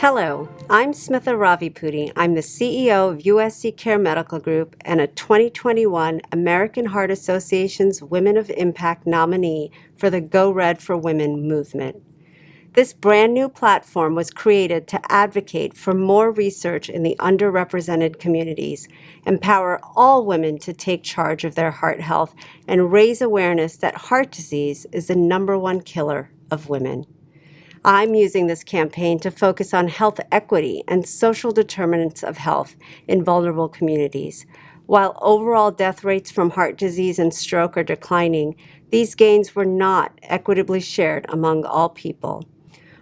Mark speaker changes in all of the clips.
Speaker 1: Hello, I'm Smitha Ravipudi. I'm the CEO of USC Care Medical Group and a 2021 American Heart Association's Women of Impact nominee for the Go Red for Women movement. This brand new platform was created to advocate for more research in the underrepresented communities, empower all women to take charge of their heart health, and raise awareness that heart disease is the #1 killer of women. I'm using this campaign to focus on health equity and social determinants of health in vulnerable communities. While overall death rates from heart disease and stroke are declining, these gains were not equitably shared among all people.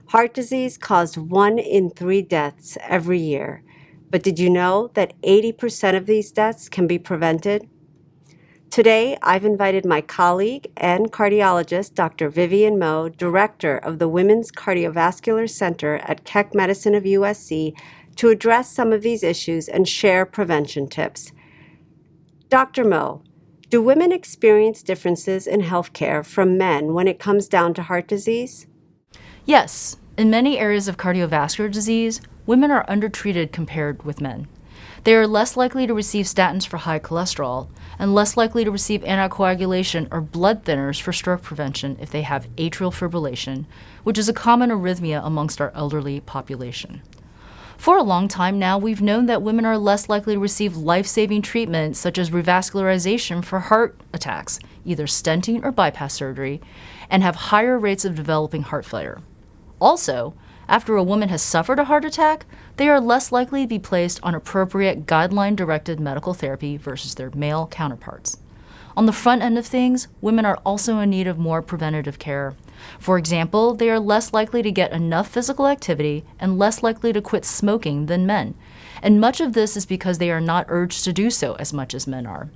Speaker 1: Heart disease caused 1 in 3 deaths every year. But did you know that 80% of these deaths can be prevented? Today, I've invited my colleague and cardiologist, Dr. Vivian Moe, director of the Women's Cardiovascular Center at Keck Medicine of USC, to address some of these issues and share prevention tips. Dr. Moe, do women experience differences in healthcare from men when it comes down to heart disease?
Speaker 2: Yes, in many areas of cardiovascular disease, women are undertreated compared with men. They are less likely to receive statins for high cholesterol and less likely to receive anticoagulation or blood thinners for stroke prevention if they have atrial fibrillation, which is a common arrhythmia amongst our elderly population. For a long time now, we've known that women are less likely to receive life-saving treatments such as revascularization for heart attacks, either stenting or bypass surgery, and have higher rates of developing heart failure. Also, after a woman has suffered a heart attack, they are less likely to be placed on appropriate guideline-directed medical therapy versus their male counterparts. On the front end of things, women are also in need of more preventative care. For example, they are less likely to get enough physical activity and less likely to quit smoking than men. And much of this is because they are not urged to do so as much as men are.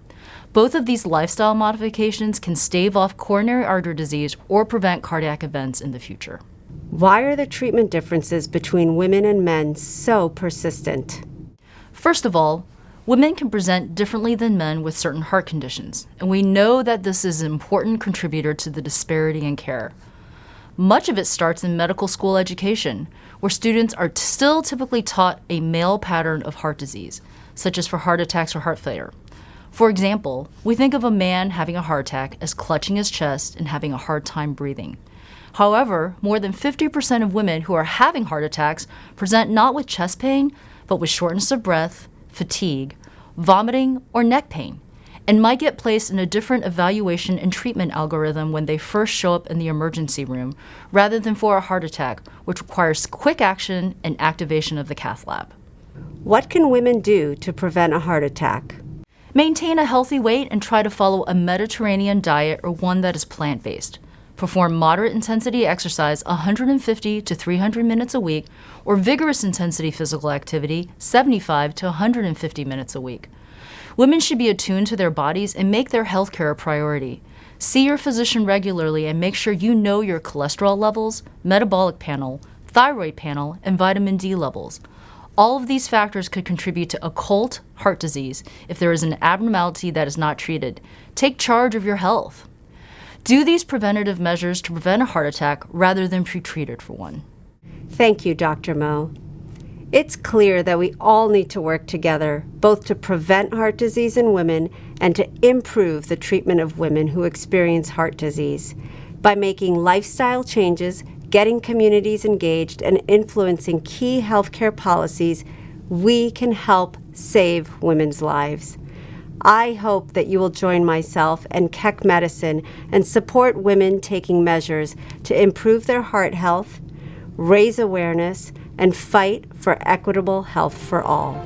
Speaker 2: Both of these lifestyle modifications can stave off coronary artery disease or prevent cardiac events in the future.
Speaker 1: Why are the treatment differences between women and men so persistent?
Speaker 2: First of all, women can present differently than men with certain heart conditions, and we know that this is an important contributor to the disparity in care. Much of it starts in medical school education, where students are still typically taught a male pattern of heart disease, such as for heart attacks or heart failure. For example, we think of a man having a heart attack as clutching his chest and having a hard time breathing. However, more than 50% of women who are having heart attacks present not with chest pain, but with shortness of breath, fatigue, vomiting, or neck pain, and might get placed in a different evaluation and treatment algorithm when they first show up in the emergency room, rather than for a heart attack, which requires quick action and activation of the cath lab.
Speaker 1: What can women do to prevent a heart attack?
Speaker 2: Maintain a healthy weight and try to follow a Mediterranean diet or one that is plant-based. Perform moderate intensity exercise 150 to 300 minutes a week, or vigorous intensity physical activity 75 to 150 minutes a week. Women should be attuned to their bodies and make their healthcare a priority. See your physician regularly and make sure you know your cholesterol levels, metabolic panel, thyroid panel, and vitamin D levels. All of these factors could contribute to occult heart disease if there is an abnormality that is not treated. Take charge of your health. Do these preventative measures to prevent a heart attack rather than pre-treated for one.
Speaker 1: Thank you, Dr. Moe. It's clear that we all need to work together, both to prevent heart disease in women and to improve the treatment of women who experience heart disease. By making lifestyle changes, getting communities engaged, and influencing key healthcare policies, we can help save women's lives. I hope that you will join myself and Keck Medicine and support women taking measures to improve their heart health, raise awareness, and fight for equitable health for all.